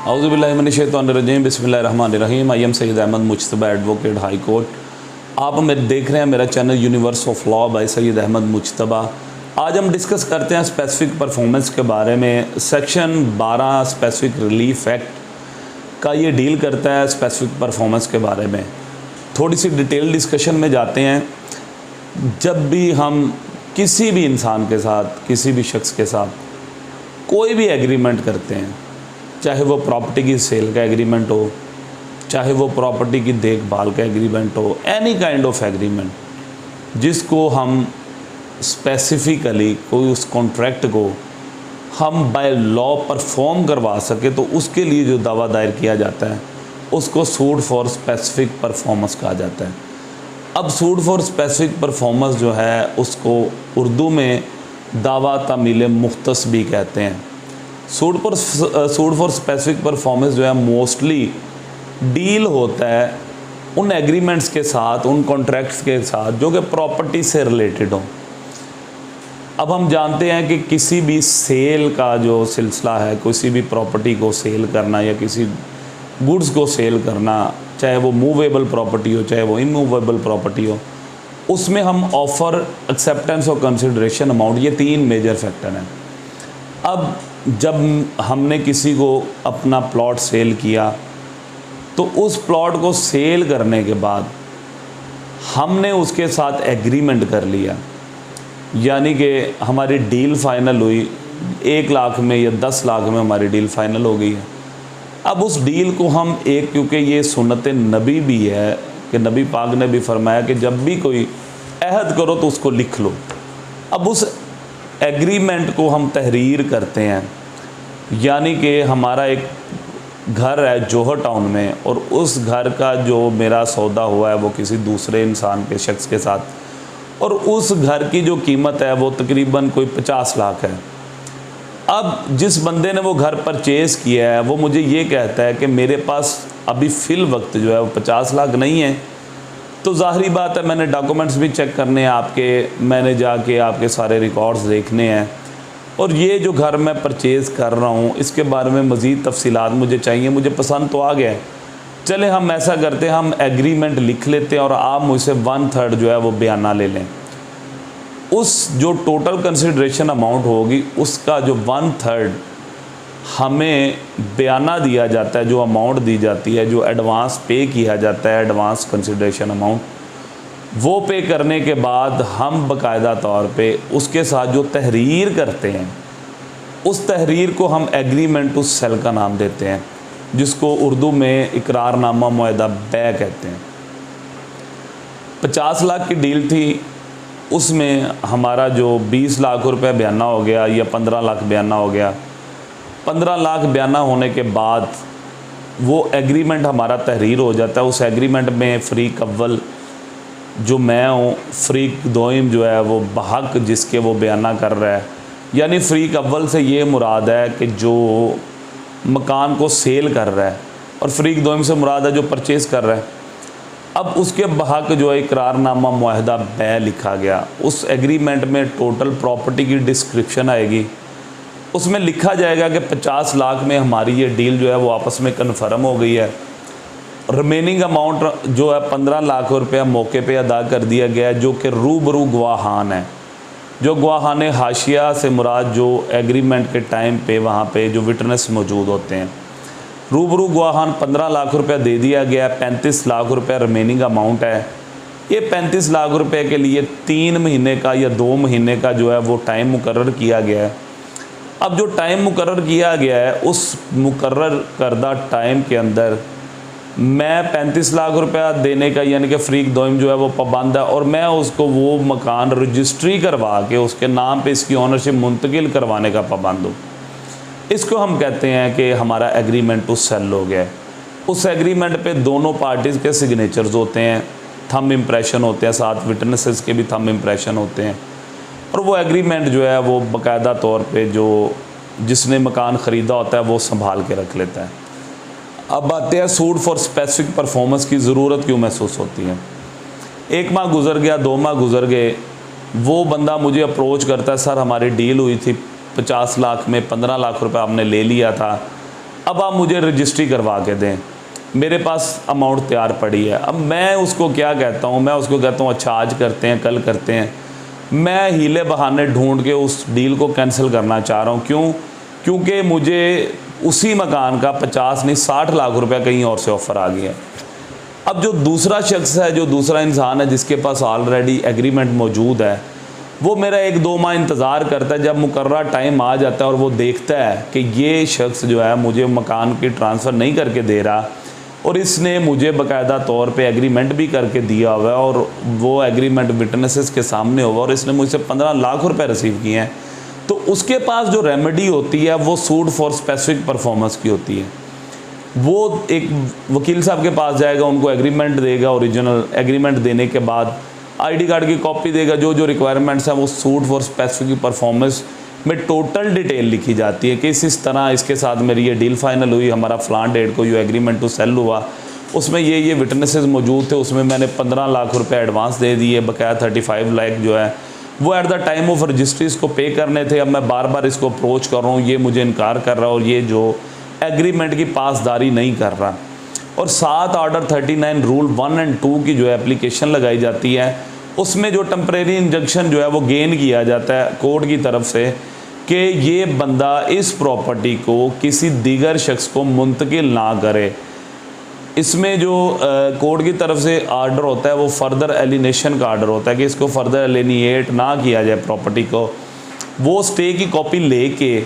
औज़ुबिल्लाहिमिनश्शैतानिर्रजीम बिस्मिल्लाहिर्रहमानिर्रहीम। I am Syed Ahmed Mujtaba advocate high court. आप मेरे देख रहे हैं मेरा channel universe of law by Syed Ahmed Mujtaba. आज हम डिस्कस करते हैं स्पेसिफिक परफॉर्मेंस के बारे में। सेक्शन 12 स्पेसिफिक रिलीफ एक्ट का ये डील करता है स्पेसिफिक परफॉर्मेंस के बारे में। थोड़ी सी डिटेल डिस्कशन में जाते हैं। जब भी हम किसी भी इंसान के साथ, किसी भी शख्स के साथ कोई भी एग्रीमेंट करते हैं, चाहे वो प्रॉपर्टी की सेल का एग्रीमेंट हो, चाहे वो प्रॉपर्टी की देखभाल का एग्रीमेंट हो, एनी काइंड ऑफ एग्रीमेंट जिसको हम स्पेसिफिकली कोई उस कॉन्ट्रैक्ट को हम बाय लॉ परफॉर्म करवा सके, तो उसके लिए जो दावा दायर किया जाता है उसको सूट फॉर स्पेसिफिक परफॉर्मेंस कहा जाता है। अब सूट फॉर स्पेसिफिक परफॉर्मेंस जो है उसको उर्दू में दावा तामील मुख्तस भी कहते हैं। सूट फॉर स्पेसिफिक परफॉर्मेंस जो है मोस्टली डील होता है उन एग्रीमेंट्स के साथ, उन कॉन्ट्रैक्ट्स के साथ जो कि प्रॉपर्टी से रिलेटेड हो। अब हम जानते हैं कि किसी भी सेल का जो सिलसिला है, किसी भी प्रॉपर्टी को सेल करना या किसी गुड्स को सेल करना, चाहे वो मूवेबल प्रॉपर्टी हो चाहे वो इमूवेबल प्रॉपर्टी हो, उसमें हम ऑफ़र, एक्सेप्टेंस और कंसिडरेशन अमाउंट, ये 3 मेजर फैक्टर हैं। अब जब हमने किसी को अपना प्लॉट सेल किया तो उस प्लॉट को सेल करने के बाद हमने उसके साथ एग्रीमेंट कर लिया, यानी कि हमारी डील फाइनल हुई। 1 लाख में या 10 लाख में हमारी डील फाइनल हो गई है। अब उस डील को हम क्योंकि ये सुन्नत नबी भी है कि नबी पाक ने भी फरमाया कि जब भी कोई अहद करो तो उसको लिख लो। अब उस एग्रीमेंट को हम तहरीर करते हैं, यानी कि हमारा एक घर है जोहर टाउन में और उस घर का जो मेरा सौदा हुआ है वो किसी दूसरे इंसान के शख्स के साथ, और उस घर की जो कीमत है वो तकरीबन कोई 50 लाख है। अब जिस बंदे ने वो घर परचेज़ किया है वो मुझे ये कहता है कि मेरे पास अभी फ़िल वक्त जो है वो 50 लाख नहीं है। तो ज़ाहरी बात है, मैंने डॉक्यूमेंट्स भी चेक करने हैं आपके, मैंने जाके आपके सारे रिकॉर्ड्स देखने हैं, और ये जो घर मैं परचेज़ कर रहा हूँ इसके बारे में मज़ीद तफसीलात मुझे चाहिए। मुझे पसंद तो आ गया है, चले हम ऐसा करते हैं, हम एग्रीमेंट लिख लेते हैं और आप मुझसे 1/3 जो है वो बयाना ले लें। उस जो टोटल कंसिडरेशन अमाउंट होगी उसका जो 1/3 हमें बयाना दिया जाता है, जो अमाउंट दी जाती है, जो एडवांस पे किया जाता है, एडवांस कंसिडरेशन अमाउंट, वो पे करने के बाद हम बाकायदा तौर पे उसके साथ जो तहरीर करते हैं उस तहरीर को हम एग्रीमेंट टू सेल का नाम देते हैं, जिसको उर्दू में इकरारनामा मुआहदा बै कहते हैं। 50 लाख की डील थी, उसमें हमारा जो 20 लाख रुपए बयाना हो गया या 15 लाख बयाना हो गया। 15 लाख बयाना होने के बाद वो एग्रीमेंट हमारा तहरीर हो जाता है। उस एग्रीमेंट में फ़रीक अव्वल जो मैं हूँ, फ़रीक दोइम जो है वो बहक जिसके वो बयाना कर रहा है, यानी फ़रीक अव्वल से ये मुराद है कि जो मकान को सेल कर रहा है, और फ़रीक दोइम से मुराद है जो परचेज़ कर रहा है। अब उसके बहक जो है इकरारनामा मुआहदा बै लिखा गया। उस एग्रीमेंट में टोटल प्रॉपर्टी की डिस्क्रिप्शन आएगी, उसमें लिखा जाएगा कि 50 लाख में हमारी ये डील जो है वो आपस में कन्फर्म हो गई है। रिमेनिंग अमाउंट जो है 15 लाख रुपया मौके पे अदा कर दिया गया है, जो कि रूबरू गवाहान है। जो गवाहान हाशिया से मुराद जो एग्रीमेंट के टाइम पे वहाँ पे जो विटनेस मौजूद होते हैं। रूबरू गवाहान 15 लाख रुपया दे दिया गया है, 35 लाख रुपया रिमेनिंग अमाउंट है। ये 35 लाख रुपए के लिए 3 महीने का या 2 महीने का जो है वो टाइम मुकर्रर किया गया है। अब जो टाइम मुकर्रर किया गया है उस मुकर्रर करदा टाइम के अंदर मैं 35 लाख रुपया देने का, यानी कि फ़रीक दोइम जो है वो पाबंद है, और मैं उसको वो मकान रजिस्ट्री करवा के उसके नाम पे इसकी ऑनरशिप मुंतकिल करवाने का पाबंद हूँ। इसको हम कहते हैं कि हमारा एग्रीमेंट टू सेल हो गया है। उस एग्रीमेंट पे दोनों पार्टीज़ के सिग्नेचर्स होते हैं, थंब इम्प्रेशन होते हैं, साथ विटनेसेस के भी थंब इम्प्रेशन होते हैं, और वो एग्रीमेंट जो है वो बाकायदा तौर पे जो जिसने मकान ख़रीदा होता है वो संभाल के रख लेता है। अब आते हैं सूट फॉर स्पेसिफिक परफॉर्मेंस की ज़रूरत क्यों महसूस होती है। 1 माह गुजर गया, 2 माह गुजर गए, वो बंदा मुझे अप्रोच करता है, सर हमारी डील हुई थी 50 लाख में 15 लाख रुपए आपने ले लिया था, अब आप मुझे रजिस्ट्री करवा के दें, मेरे पास अमाउंट तैयार पड़ी है। अब मैं उसको क्या कहता हूँ, मैं उसको कहता हूँ अच्छा आज करते हैं, कल करते हैं। मैं हीले बहाने ढूंढ के उस डील को कैंसिल करना चाह रहा हूँ। क्यों? क्योंकि मुझे उसी मकान का 50 नहीं 60 लाख रुपया कहीं और से ऑफ़र आ गया। अब जो दूसरा शख्स है, जो दूसरा इंसान है जिसके पास ऑलरेडी एग्रीमेंट मौजूद है, वो मेरा 1-2 माह इंतज़ार करता है। जब मुकर्रर टाइम आ जाता है और वो देखता है कि ये शख्स जो है मुझे मकान की ट्रांसफ़र नहीं करके दे रहा और इसने मुझे बाकायदा तौर पे एग्रीमेंट भी करके दिया हुआ है और वो एग्रीमेंट विटनेसेस के सामने हुआ और इसने मुझसे 15 लाख रुपए रिसीव किए हैं, तो उसके पास जो रेमेडी होती है वो सूट फॉर स्पेसिफिक परफॉर्मेंस की होती है। वो एक वकील साहब के पास जाएगा, उनको एग्रीमेंट देगा, ओरिजिनल एग्रीमेंट देने के बाद आईडी कार्ड की कॉपी देगा, जो जो रिक्वायरमेंट्स हैं वो सूट फॉर स्पेसिफिक परफॉर्मेंस में टोटल डिटेल लिखी जाती है कि इस तरह इसके साथ मेरी ये डील फाइनल हुई, हमारा फ़लाँ डेट को ये एग्रीमेंट टू सेल हुआ, उसमें ये विटनेसेस मौजूद थे, उसमें मैंने 15 लाख रुपए एडवांस दे दिए, बकाया 35 लाख जो है वो at the time of registry इसको पे करने थे। अब मैं बार बार इसको अप्रोच कर रहा हूँ, ये मुझे इनकार कर रहा है और ये जो एग्रीमेंट की पासदारी नहीं कर रहा। और 7 ऑर्डर 39 रूल 1 और 2 की जो है एप्लीकेशन लगाई जाती है, उसमें जो टेम्परेरी इंजंक्शन जो है वो गेन किया जाता है कोर्ट की तरफ से कि ये बंदा इस प्रॉपर्टी को किसी दीगर शख्स को मुंतकिल ना करे। इसमें जो कोर्ट की तरफ से आर्डर होता है वो फर्दर एलिनेशन का आर्डर होता है कि इसको फर्दर एलिनिएट ना किया जाए प्रॉपर्टी को। वो स्टे की कॉपी लेके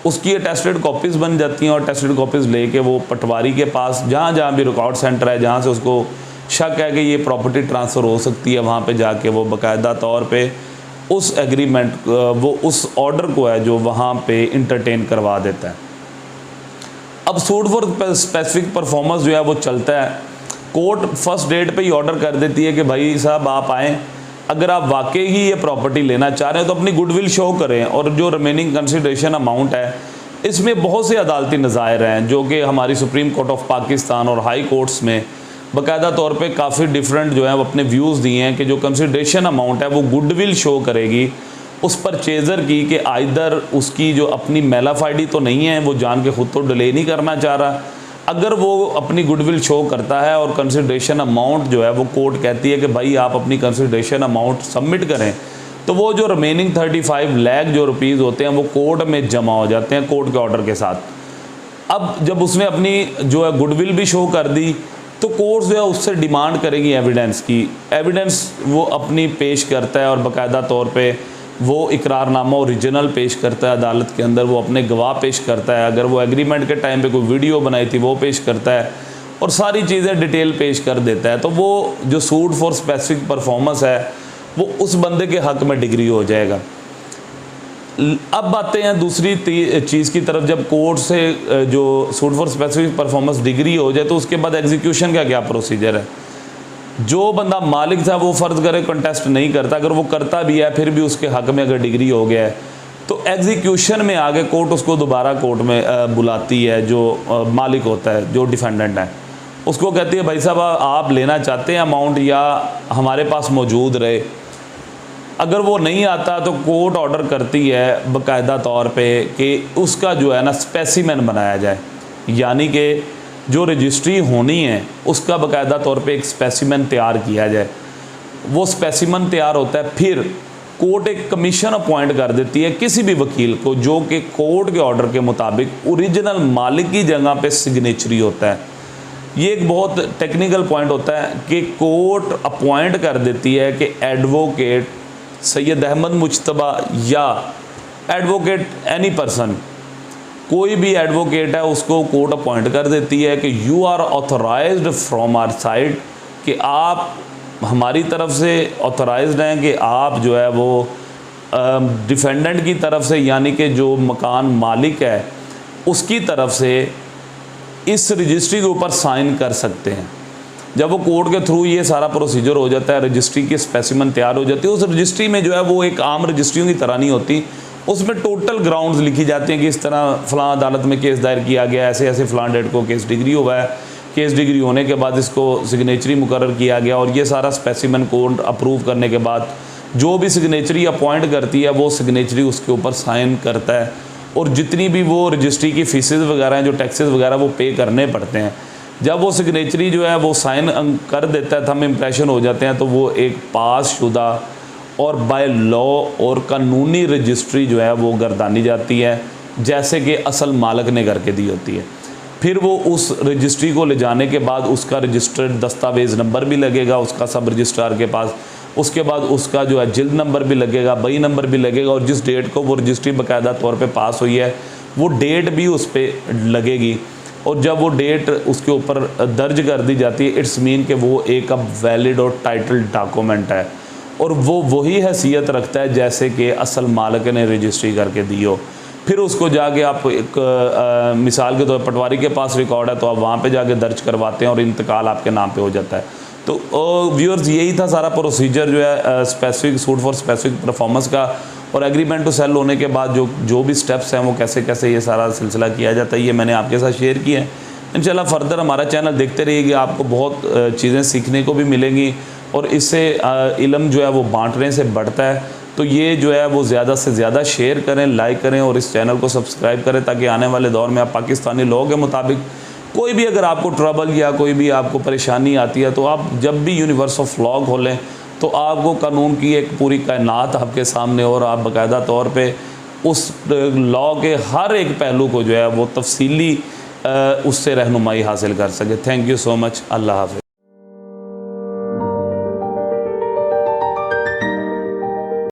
उसकी अटेस्टेड कॉपीज़ बन जाती हैं और अटेस्टेड कॉपीज़ लेके वो पटवारी के पास जहाँ जहाँ भी रिकॉर्ड सेंटर है, जहाँ से उसको शक है कि ये प्रॉपर्टी ट्रांसफ़र हो सकती है, वहाँ पे जाके वो बाकायदा तौर पे उस एग्रीमेंट वो उस ऑर्डर को है जो वहाँ पे इंटरटेन करवा देता है। अब सूट फॉर स्पेसिफिक परफॉर्मेंस जो है वो चलता है, कोर्ट फर्स्ट डेट पे ही ऑर्डर कर देती है कि भाई साहब आप आएँ, अगर आप वाकई ही ये प्रॉपर्टी लेना चाह रहे हैं तो अपनी गुडविल शो करें और जो रिमेनिंग कंसिडरेशन अमाउंट है इसमें बहुत से अदालती नज़ायर हैं जो कि हमारी सुप्रीम कोर्ट ऑफ पाकिस्तान और हाई कोर्ट्स में बाकायदा तौर पे काफ़ी डिफरेंट जो है वो अपने व्यूज़ दिए हैं कि जो कंसिडरेशन अमाउंट है वो गुडविल शो करेगी उस परचेज़र की कि आइदर उसकी जो अपनी मेलाफाइडी तो नहीं है, वो जान के ख़ुद तो डिले नहीं करना चाह रहा। अगर वो अपनी गुडविल शो करता है और कंसिडरेशन अमाउंट जो है वो कोर्ट कहती है कि भाई आप अपनी कंसिडरेशन अमाउंट सबमिट करें, तो वो जो रिमेनिंग 35 लाख जो रुपीज़ होते हैं वो कोर्ट में जमा हो जाते हैं कोर्ट के ऑर्डर के साथ। अब जब उसने अपनी जो है गुडविल भी शो कर दी तो कोर्ट जो है उससे डिमांड करेगी एविडेंस की। एविडेंस वो अपनी पेश करता है और बाकायदा तौर पे वो इकरारनामा ओरिजिनल पेश करता है अदालत के अंदर, वो अपने गवाह पेश करता है, अगर वो एग्रीमेंट के टाइम पे कोई वीडियो बनाई थी वो पेश करता है और सारी चीज़ें डिटेल पेश कर देता है। तो वो जो सूट फॉर स्पेसिफिक परफॉर्मेंस है वो उस बंदे के हक़ में डिग्री हो जाएगा। अब आते हैं दूसरी चीज़ की तरफ, जब कोर्ट से जो suit for specific performance degree हो जाए तो उसके बाद एग्जीक्यूशन का क्या प्रोसीजर है। जो बंदा मालिक था वो फ़र्ज़ करे कंटेस्ट नहीं करता, अगर वो करता भी है फिर भी उसके हक़ में अगर डिग्री हो गया है तो एग्जीक्यूशन में आगे कोर्ट उसको दोबारा कोर्ट में बुलाती है। जो मालिक होता है, जो डिफेंडेंट है, उसको कहती है भाई साहब आप लेना चाहते हैं अमाउंट या हमारे पास मौजूद रहे। अगर वो नहीं आता तो कोर्ट ऑर्डर करती है बाकायदा तौर पे कि उसका जो है ना स्पेसिमेन बनाया जाए, यानी कि जो रजिस्ट्री होनी है उसका बाकायदा तौर पे एक स्पेसिमेन तैयार किया जाए। वो स्पेसिमेन तैयार होता है, फिर कोर्ट एक कमीशन अपॉइंट कर देती है किसी भी वकील को जो कि कोर्ट के ऑर्डर के मुताबिक ओरिजिनल मालिक की जगह पे सिग्नेचरी होता है। ये एक बहुत टेक्निकल पॉइंट होता है कि कोर्ट अपॉइंट कर देती है कि एडवोकेट सैयद अहमद मुज्तबा या एडवोकेट एनी पर्सन, कोई भी एडवोकेट है उसको कोर्ट अपॉइंट कर देती है कि you are authorised from our side, कि आप हमारी तरफ से ऑथराइज्ड हैं कि आप जो है वो डिफेंडेंट की तरफ से, यानी कि जो मकान मालिक है उसकी तरफ से इस रजिस्ट्री के ऊपर साइन कर सकते हैं। जब वो कोर्ट के थ्रू ये सारा प्रोसीजर हो जाता है, रजिस्ट्री की स्पेसिमेन तैयार हो जाती है, उस रजिस्ट्री में जो है वो एक आम रजिस्ट्रियों की तरह नहीं होती, उसमें टोटल ग्राउंड्स लिखी जाती हैं कि इस तरह फ़लाँ अदालत में केस दायर किया गया, ऐसे ऐसे फ़लाँ डेट को केस डिग्री हुआ है, केस डिग्री होने के बाद इसको सिग्नेचरी मुकर्रर किया गया और ये सारा स्पेसिमेन कोर्ट अप्रूव करने के बाद जो भी सिग्नेचरी अपॉइंट करती है वो सिग्नेचरी उसके ऊपर साइन करता है और जितनी भी वो रजिस्ट्री की फीसेस वगैरह हैं, जो टैक्सेस वगैरह वो पे करने पड़ते हैं, जब वो सिग्नेचरी जो है वो साइन कर देता है, थंब इम्प्रेशन हो जाते हैं, तो वो एक पास शुदा और बाय लॉ और कानूनी रजिस्ट्री जो है वो गर्दानी जाती है, जैसे कि असल मालिक ने करके दी होती है। फिर वो उस रजिस्ट्री को ले जाने के बाद उसका रजिस्टर्ड दस्तावेज़ नंबर भी लगेगा उसका सब रजिस्ट्रार के पास, उसके बाद उसका जो है जिल्द नंबर भी लगेगा, बई नंबर भी लगेगा, और जिस डेट को वो रजिस्ट्री बाकायदा तौर पे पास हुई है वो डेट भी उस पर लगेगी। और जब वो डेट उसके ऊपर दर्ज कर दी जाती है, इट्स मीन कि वो एक अब वैलिड और टाइटल डॉक्यूमेंट है, और वो वही हैसियत रखता है जैसे कि असल मालिक ने रजिस्ट्री करके दी हो। फिर उसको जाके आप एक मिसाल के तौर पटवारी के पास रिकॉर्ड है तो आप वहाँ पे जाके दर्ज करवाते हैं और इंतकाल आपके नाम पे हो जाता है। तो व्यूअर्स, यही था सारा प्रोसीजर जो है specific suit for specific performance का। और एग्रीमेंट टू सेल होने के बाद जो भी स्टेप्स हैं वो कैसे कैसे ये सारा सिलसिला किया जाता है, ये मैंने आपके साथ शेयर किया है। इंशाल्लाह फर्दर हमारा चैनल देखते रहिएगा, आपको बहुत चीज़ें सीखने को भी मिलेंगी, और इससे इल्म जो है वो बांटने से बढ़ता है। तो ये जो है वो ज़्यादा से ज़्यादा शेयर करें, लाइक करें, और इस चैनल को सब्सक्राइब करें, ताकि आने वाले दौर में आप पाकिस्तानी लॉ के मुताबिक कोई भी अगर आपको ट्रबल या कोई भी आपको परेशानी आती है, तो आप जब भी यूनिवर्स ऑफ लॉ खोलें तो आपको कानून की एक पूरी कायनात आपके सामने, और आप बाकायदा तौर पे उस लॉ के हर एक पहलू को जो है वो तफसीली उससे रहनुमाई हासिल कर सके। Thank you so much. अल्लाह हाफ़िज़।